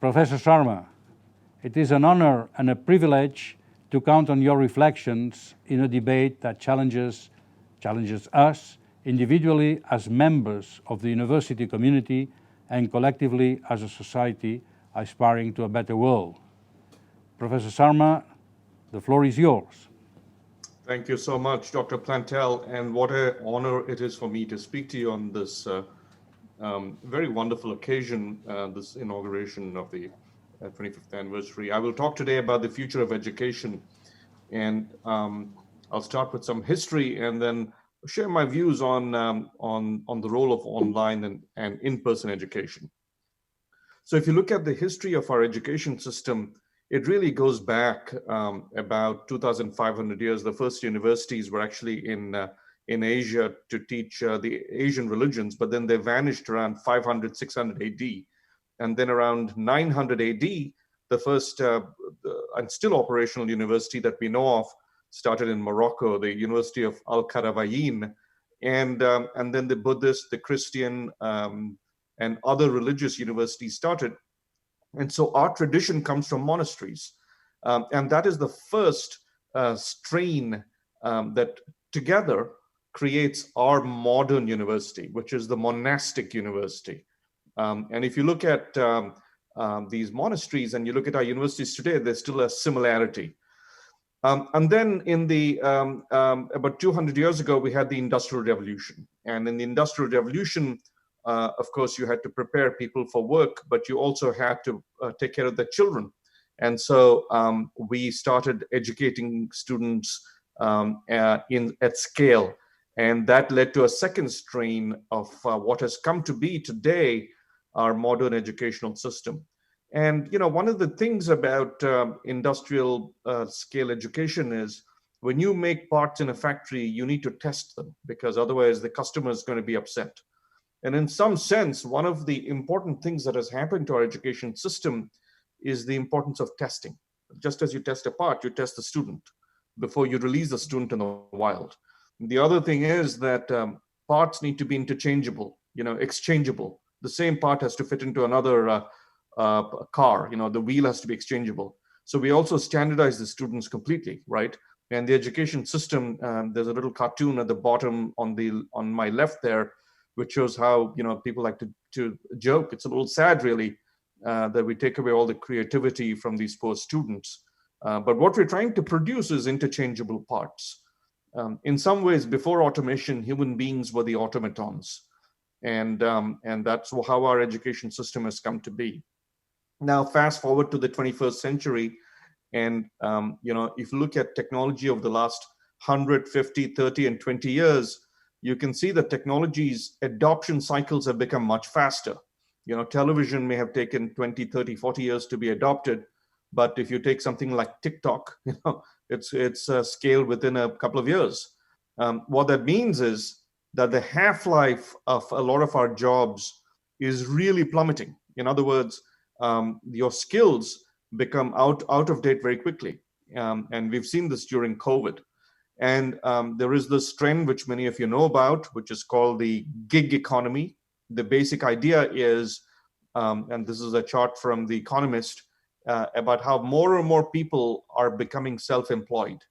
Professor Sarma, it is an honor and a privilege to count on your reflections in a debate that challenges us individually as members of the university community and collectively as a society aspiring to a better world. Professor Sarma, the floor is yours. Thank you so much, Dr. Plantel, and what an honor it is for me to speak to you on this very wonderful occasion, this inauguration of the 25th anniversary. I will talk today about the future of education, and I'll start with some history and then share my views on the role of online and in-person education. So if you look at the history of our education system, it really goes back about 2,500 years. The first universities were actually in Asia to teach the Asian religions, but then they vanished around 500, 600 AD. And then around 900 AD, the first and still operational university that we know of started in Morocco, the University of Al-Qarawiyyin, and then the Buddhist, the Christian, and other religious universities started. And so our tradition comes from monasteries. And that is the first strain that together creates our modern university, which is the monastic university. And if you look at these monasteries and you look at our universities today, there's still a similarity. And then in the about 200 years ago, we had the Industrial Revolution. And in the Industrial Revolution, of course, you had to prepare people for work, but you also had to take care of the children. And so we started educating students at scale. And that led to a second strain of what has come to be today our modern educational system. And one of the things about industrial scale education is when you make parts in a factory, you need to test them because otherwise the customer is going to be upset. And in some sense, one of the important things that has happened to our education system is the importance of testing. Just as you test a part, you test the student before you release the student in the wild. The other thing is that parts need to be interchangeable, exchangeable. The same part has to fit into another car, the wheel has to be exchangeable. So we also standardize the students completely, right? And the education system, there's a little cartoon at the bottom on my left there, which shows how people like to joke. It's a little sad, really, that we take away all the creativity from these poor students. But what we're trying to produce is interchangeable parts. In some ways, before automation, human beings were the automatons, and that's how our education system has come to be. Now, fast forward to the 21st century, and if you look at technology over the last 100, 50, 30, and 20 years, you can see that technology's adoption cycles have become much faster. Television may have taken 20, 30, 40 years to be adopted, but if you take something like TikTok, it's scaled within a couple of years. What that means is that the half-life of a lot of our jobs is really plummeting. In other words, your skills become out of date very quickly. And we've seen this during COVID. And there is this trend, which many of you know about, which is called the gig economy. The basic idea is, and this is a chart from The Economist, about how more and more people are becoming self-employed.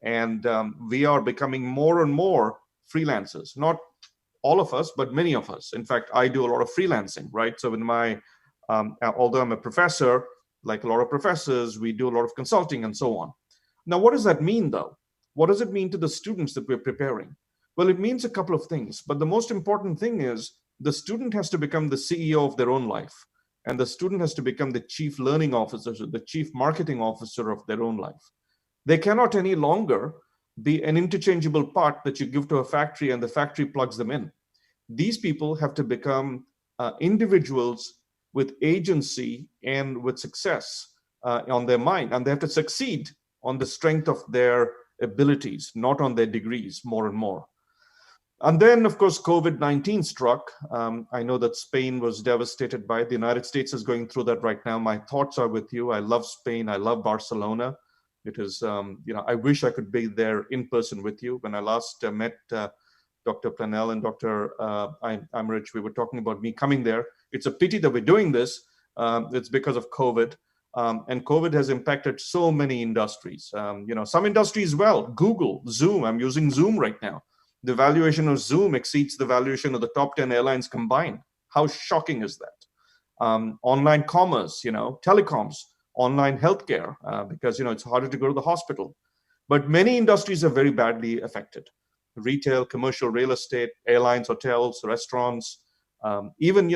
And we are becoming more and more freelancers. Not all of us, but many of us. In fact, I do a lot of freelancing, right? So in my, although I'm a professor, like a lot of professors, we do a lot of consulting and so on. Now, what does that mean, though? What does it mean to the students that we're preparing? Well, it means a couple of things, but the most important thing is the student has to become the CEO of their own life, and the student has to become the chief learning officer, the chief marketing officer of their own life. They cannot any longer be an interchangeable part that you give to a factory and the factory plugs them in. These people have to become individuals with agency and with success on their mind, and they have to succeed on the strength of their abilities, not on their degrees, more and more. And then, of course, COVID-19 struck. I know that Spain was devastated by it. The United States is going through that right now. My thoughts are with you. I love Spain. I love Barcelona. It is, I wish I could be there in person with you. When I last met Dr. Planel and Dr. Imrich, we were talking about me coming there. It's a pity that we're doing this, It's because of COVID. And COVID has impacted so many industries. Some industries, well, Google, Zoom, I'm using Zoom right now. The valuation of Zoom exceeds the valuation of the top 10 airlines combined. How shocking is that? Online commerce, telecoms, online healthcare, because, it's harder to go to the hospital. But many industries are very badly affected. Retail, commercial real estate, airlines, hotels, restaurants, even,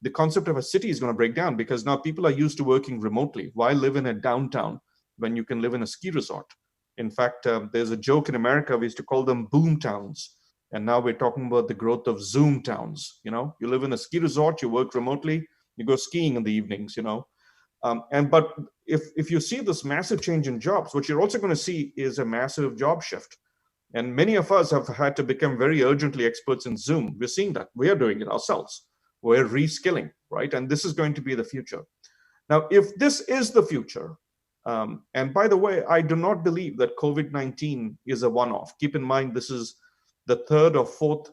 the concept of a city is going to break down because now people are used to working remotely. Why live in a downtown when you can live in a ski resort? In fact, there's a joke in America, we used to call them boom towns. And now we're talking about the growth of Zoom towns. You live in a ski resort, you work remotely, you go skiing in the evenings, But if you see this massive change in jobs, what you're also going to see is a massive job shift. And many of us have had to become very urgently experts in Zoom. We're seeing that. We are doing it ourselves. We're reskilling, right? And this is going to be the future. Now, if this is the future, and by the way, I do not believe that COVID-19 is a one-off. Keep in mind, this is the third or fourth,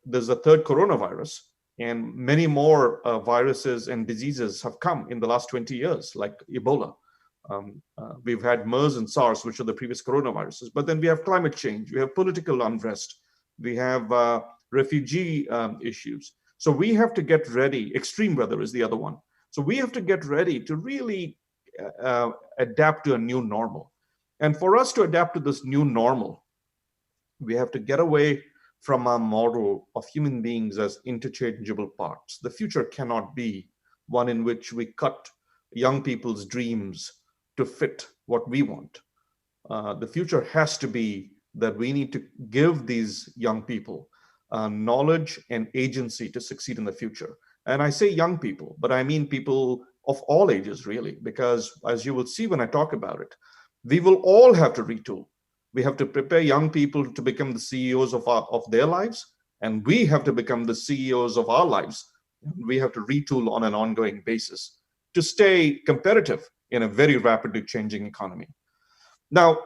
there's a third coronavirus, and many more viruses and diseases have come in the last 20 years, like Ebola. We've had MERS and SARS, which are the previous coronaviruses, but then we have climate change, we have political unrest, we have refugee issues. So we have to get ready. Extreme weather is the other one. So we have to get ready to really adapt to a new normal. And for us to adapt to this new normal, we have to get away from our model of human beings as interchangeable parts. The future cannot be one in which we cut young people's dreams to fit what we want. The future has to be that we need to give these young people knowledge and agency to succeed in the future. And I say young people, but I mean people of all ages, really, because as you will see when I talk about it, we will all have to retool. We have to prepare young people to become the CEOs of their lives, and we have to become the CEOs of our lives. We have to retool on an ongoing basis to stay competitive in a very rapidly changing economy. Now,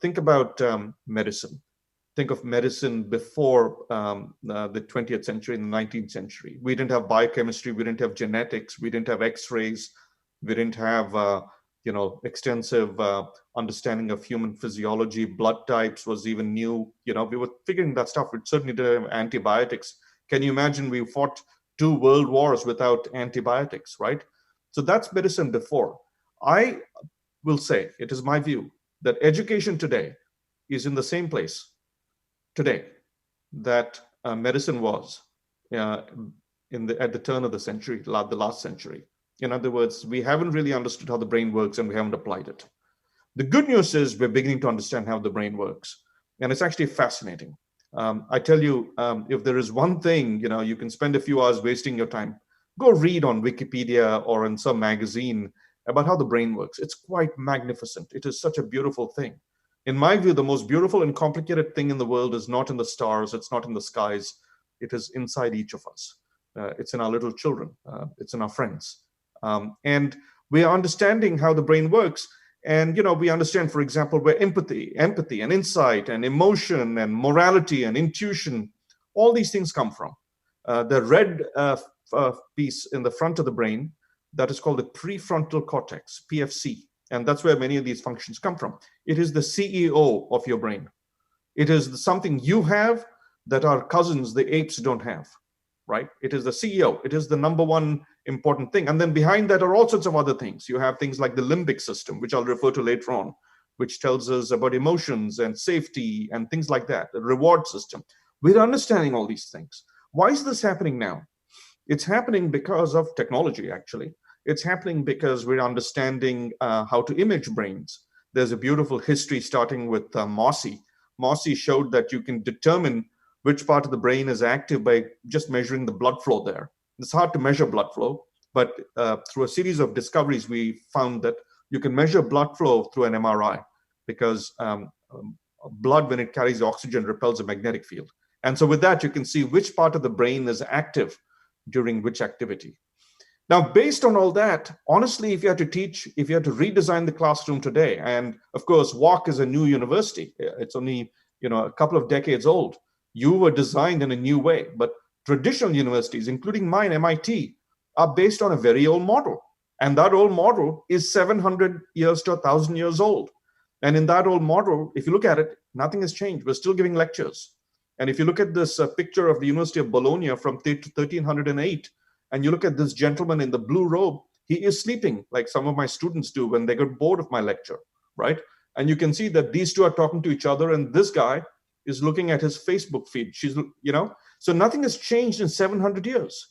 think about medicine. Think of medicine before the 20th century and the 19th century. We didn't have biochemistry, we didn't have genetics, we didn't have x-rays, we didn't have extensive understanding of human physiology. Blood types was even new. We were figuring that stuff. We certainly didn't have antibiotics. Can you imagine we fought 2 world wars without antibiotics, right? So that's medicine before. I will say, it is my view, that education today is in the same place today that medicine was at the turn of the century, the last century. In other words, we haven't really understood how the brain works and we haven't applied it. The good news is we're beginning to understand how the brain works. And it's actually fascinating. I tell you, if there is one thing, you can spend a few hours wasting your time, go read on Wikipedia or in some magazine about how the brain works. It's quite magnificent. It is such a beautiful thing. In my view, the most beautiful and complicated thing in the world is not in the stars, it's not in the skies, it is inside each of us. It's in our little children, it's in our friends. And we are understanding how the brain works. And, we understand, for example, where empathy and insight and emotion and morality and intuition, all these things come from. The red piece in the front of the brain, that is called the prefrontal cortex, PFC. And that's where many of these functions come from. It is the CEO of your brain. It is something you have that our cousins, the apes, don't have, right? It is the CEO. It is the number one important thing. And then behind that are all sorts of other things. You have things like the limbic system, which I'll refer to later on, which tells us about emotions and safety and things like that, the reward system. We're understanding all these things. Why is this happening now? It's happening because of technology, actually. It's happening because we're understanding how to image brains. There's a beautiful history starting with Mossy. Mossy showed that you can determine which part of the brain is active by just measuring the blood flow there. It's hard to measure blood flow, but through a series of discoveries, we found that you can measure blood flow through an MRI because blood, when it carries oxygen, repels a magnetic field. And so with that, you can see which part of the brain is active during which activity. Now, based on all that, honestly, if you had to redesign the classroom today, and of course, WOC is a new university. It's only, a couple of decades old. You were designed in a new way, but traditional universities, including mine, MIT, are based on a very old model. And that old model is 700 years to 1,000 years old. And in that old model, if you look at it, nothing has changed. We're still giving lectures. And if you look at this picture of the University of Bologna from 1308, and you look at this gentleman in the blue robe, he is sleeping like some of my students do when they get bored of my lecture, right? And you can see that these two are talking to each other, and this guy is looking at his Facebook feed. So nothing has changed in 700 years.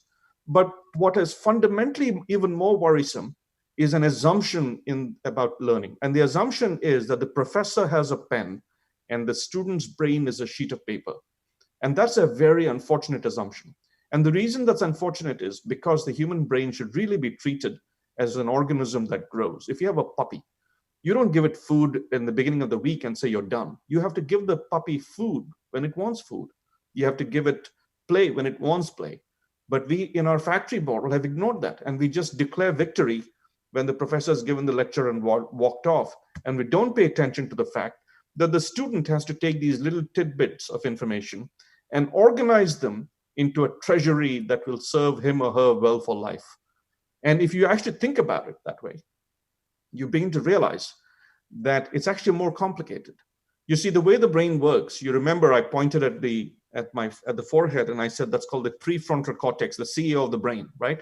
But what is fundamentally even more worrisome is an assumption about learning. And the assumption is that the professor has a pen and the student's brain is a sheet of paper. And that's a very unfortunate assumption. And the reason that's unfortunate is because the human brain should really be treated as an organism that grows. If you have a puppy, you don't give it food in the beginning of the week and say you're done. You have to give the puppy food when it wants food. You have to give it play when it wants play. But we, in our factory model, have ignored that. And we just declare victory when the professor has given the lecture and walked off. And we don't pay attention to the fact that the student has to take these little tidbits of information and organize them into a treasury that will serve him or her well for life. And if you actually think about it that way, you begin to realize that it's actually more complicated. You see, the way the brain works, you remember I pointed at the forehead and I said that's called the prefrontal cortex, the CEO of the brain, right?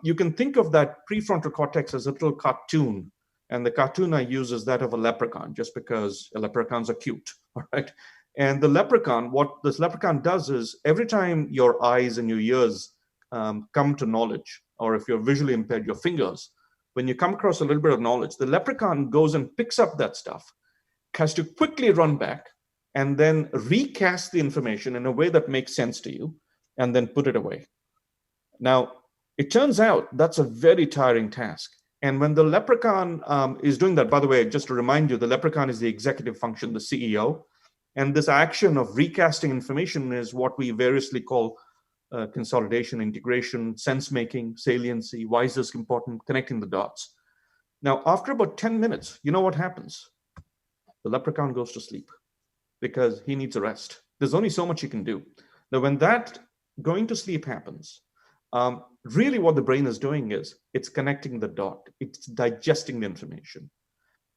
You can think of that prefrontal cortex as a little cartoon. And the cartoon I use is that of a leprechaun, just because leprechauns are cute, all right? And the leprechaun, what this leprechaun does is every time your eyes and your ears come to knowledge, or if you're visually impaired, your fingers, when you come across a little bit of knowledge, the leprechaun goes and picks up that stuff, has to quickly run back and then recast the information in a way that makes sense to you and then put it away. Now, it turns out that's a very tiring task. And when the leprechaun is doing that, by the way, just to remind you, the leprechaun is the executive function, the CEO. And this action of recasting information is what we variously call consolidation, integration, sense-making, saliency, why is this important, connecting the dots. Now, after about 10 minutes, you know what happens? The leprechaun goes to sleep because he needs a rest. There's only so much he can do. Now, when that going to sleep happens, really what the brain is doing is it's connecting the dot. It's digesting the information.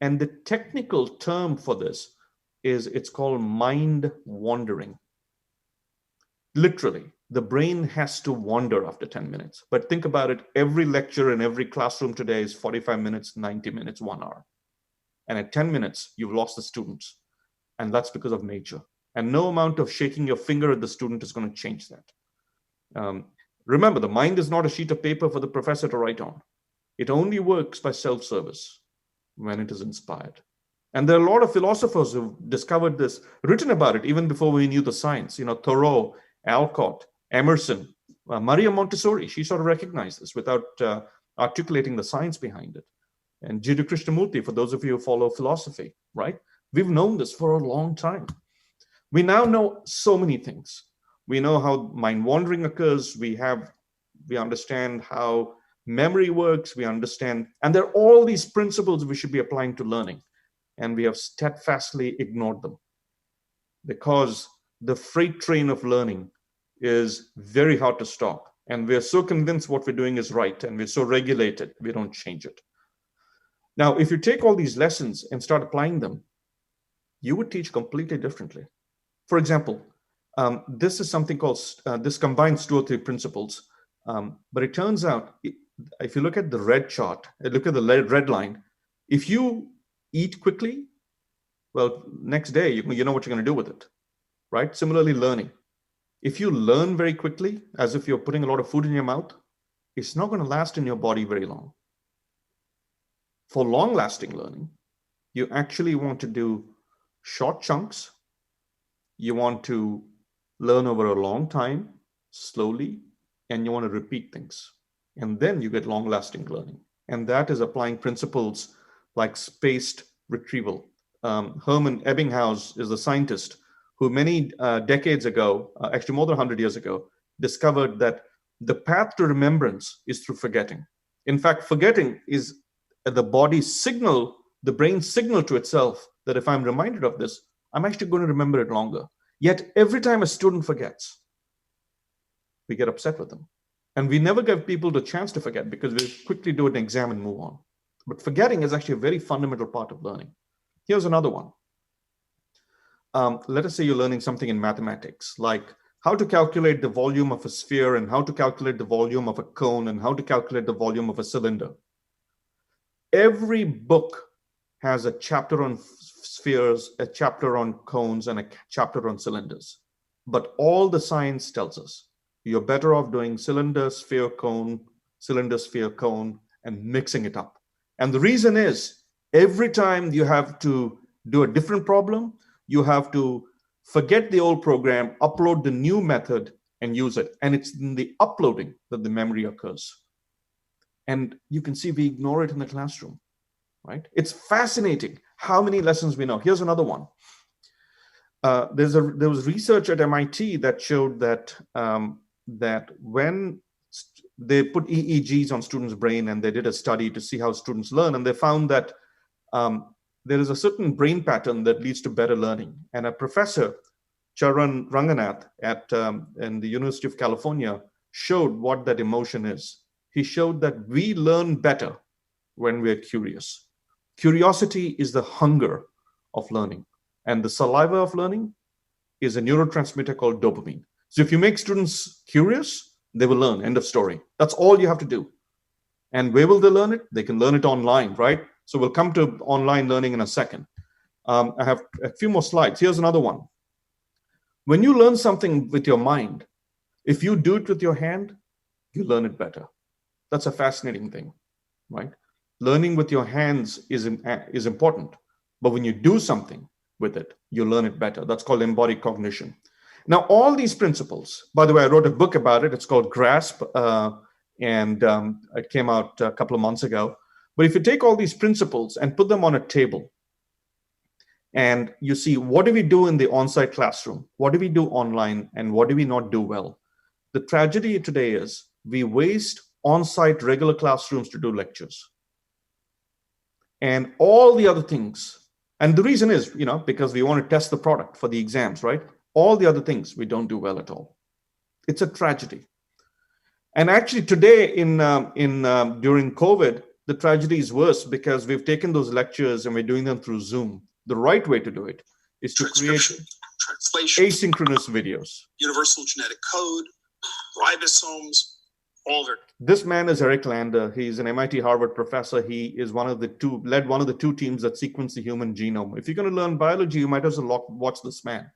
And the technical term for this is it's called mind wandering. Literally, the brain has to wander after 10 minutes. But think about it, every lecture in every classroom today is 45 minutes, 90 minutes, 1 hour. And at 10 minutes, you've lost the students. And that's because of nature. And no amount of shaking your finger at the student is going to change that. Remember, the mind is not a sheet of paper for the professor to write on. It only works by self-service when it is inspired. And there are a lot of philosophers who've discovered this, written about it even before we knew the science. You know, Thoreau, Alcott, Emerson, Maria Montessori, she sort of recognized this without articulating the science behind it. And Jiddu Krishnamurti, for those of you who follow philosophy, right? We've known this for a long time. We now know so many things. We know how mind wandering occurs. We understand how memory works. We understand, and there are all these principles we should be applying to learning. And we have steadfastly ignored them because the freight train of learning is very hard to stop. And we're so convinced what we're doing is right, and we're so regulated, we don't change it. Now, if you take all these lessons and start applying them, you would teach completely differently. For example, this is something called, this combines 2 or 3 principles. But it turns out, if you look at the red chart, look at the red line, if you eat quickly, well, next day, you know what you're going to do with it, right? Similarly, learning. If you learn very quickly, as if you're putting a lot of food in your mouth, it's not going to last in your body very long. For long-lasting learning, you actually want to do short chunks. You want to learn over a long time, slowly, and you want to repeat things. And then you get long-lasting learning. And that is applying principles like spaced retrieval. Hermann Ebbinghaus is the scientist who many decades ago, actually more than 100 years ago, discovered that the path to remembrance is through forgetting. In fact, forgetting is the body's signal, the brain's signal to itself that if I'm reminded of this, I'm actually going to remember it longer. Yet every time a student forgets, we get upset with them. And we never give people the chance to forget because we quickly do an exam and move on. But forgetting is actually a very fundamental part of learning. Here's another one. Let us say you're learning something in mathematics, like how to calculate the volume of a sphere and how to calculate the volume of a cone and how to calculate the volume of a cylinder. Every book has a chapter on spheres, a chapter on cones, and a chapter on cylinders. But all the science tells us you're better off doing cylinder, sphere, cone, and mixing it up. And the reason is every time you have to do a different problem, you have to forget the old program, upload the new method, and use it. And it's in the uploading that the memory occurs. And you can see we ignore it in the classroom, right? It's fascinating how many lessons we know. Here's another one. There was research at MIT that showed that that when they put EEGs on students' brain and they did a study to see how students learn, and they found that there is a certain brain pattern that leads to better learning. And a professor, Charan Ranganath in the University of California, showed what that emotion is. He showed that we learn better when we're curious. Curiosity is the hunger of learning. And the saliva of learning is a neurotransmitter called dopamine. So if you make students curious, they will learn, end of story. That's all you have to do. And where will they learn it? They can learn it online, right? So we'll come to online learning in a second. I have a few more slides. Here's another one. When you learn something with your mind, if you do it with your hand, you learn it better. That's a fascinating thing, right? Learning with your hands is important. But when you do something with it, you learn it better. That's called embodied cognition. Now, all these principles, by the way, I wrote a book about it. It's called Grasp, and it came out a couple of months ago. But if you take all these principles and put them on a table, and you see what do we do in the on-site classroom, what do we do online, and what do we not do well, the tragedy today is we waste on-site regular classrooms to do lectures. And all the other things, and the reason is, because we want to test the product for the exams, right? All the other things we don't do well at all. It's a tragedy. And actually today during COVID, the tragedy is worse because we've taken those lectures and we're doing them through Zoom. The right way to do it is to create translation, asynchronous videos. Universal genetic code, ribosomes, all their. This man is Eric Lander. He's an MIT Harvard professor. He is led one of the two teams that sequence the human genome. If you're going to learn biology, you might as well watch this man.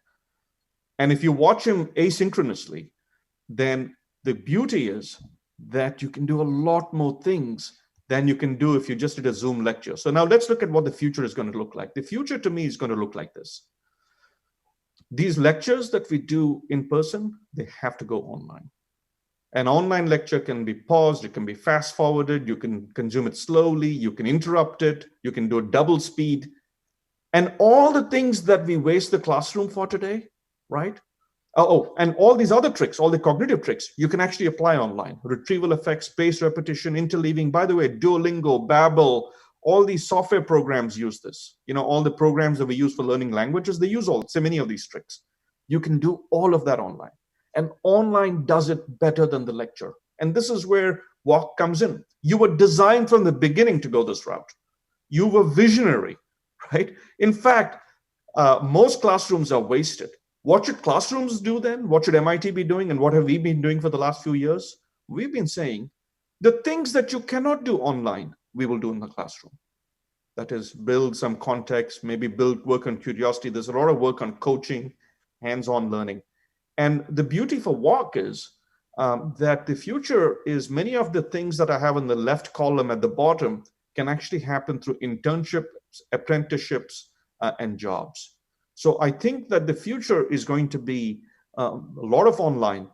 And if you watch him asynchronously, then the beauty is that you can do a lot more things than you can do if you just did a Zoom lecture. So now let's look at what the future is going to look like. The future to me is going to look like this. These lectures that we do in person, they have to go online. An online lecture can be paused, it can be fast forwarded, you can consume it slowly, you can interrupt it, you can do double speed. And all the things that we waste the classroom for today, right? And all these other tricks, all the cognitive tricks, you can actually apply online. Retrieval effects, spaced repetition, interleaving. By the way, Duolingo, Babbel, all these software programs use this. All the programs that we use for learning languages, they use so many of these tricks. You can do all of that online. And online does it better than the lecture. And this is where WOC comes in. You were designed from the beginning to go this route. You were visionary, right? In fact, most classrooms are wasted. What should classrooms do then? What should MIT be doing? And what have we been doing for the last few years? We've been saying the things that you cannot do online, we will do in the classroom. That is, build some context, maybe work on curiosity. There's a lot of work on coaching, hands-on learning. And the beauty for WOC is that the future is many of the things that I have in the left column at the bottom can actually happen through internships, apprenticeships, and jobs. So I think that the future is going to be a lot of online,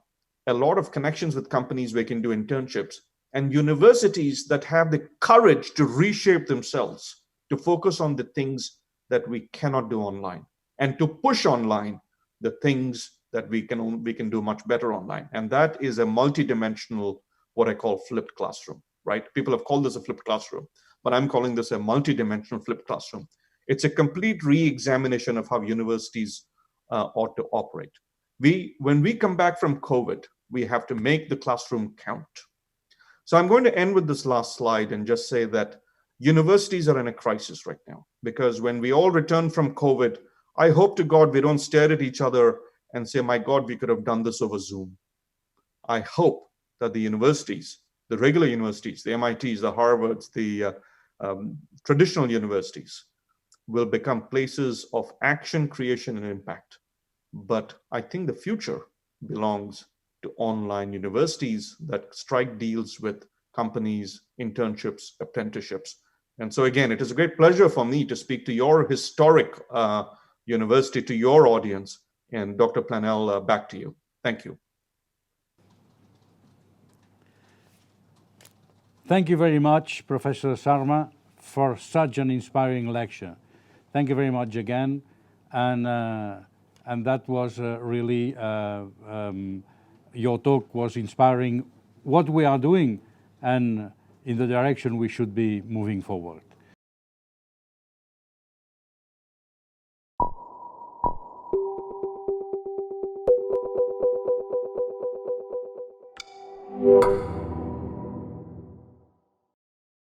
a lot of connections with companies where you can do internships, and universities that have the courage to reshape themselves, to focus on the things that we cannot do online, and to push online the things that we can do much better online. And that is a multidimensional, what I call flipped classroom, right? People have called this a flipped classroom, but I'm calling this a multidimensional flipped classroom. It's a complete re-examination of how universities ought to operate. When we come back from COVID, We have to make the classroom count. So I'm going to end with this last slide and just say that universities are in a crisis right now, because when we all return from COVID, I hope to God we don't stare at each other and say, my God, we could have done this over Zoom. I hope that the universities, the regular universities, the MITs, the Harvards, the traditional universities will become places of action, creation, and impact. But I think the future belongs to online universities that strike deals with companies, internships, apprenticeships. And so again, it is a great pleasure for me to speak to your historic university, to your audience. And Dr. Planell, back to you. Thank you. Thank you very much, Professor Sarma, for such an inspiring lecture. Thank you very much again. And that was really, your talk was inspiring what we are doing and in the direction we should be moving forward.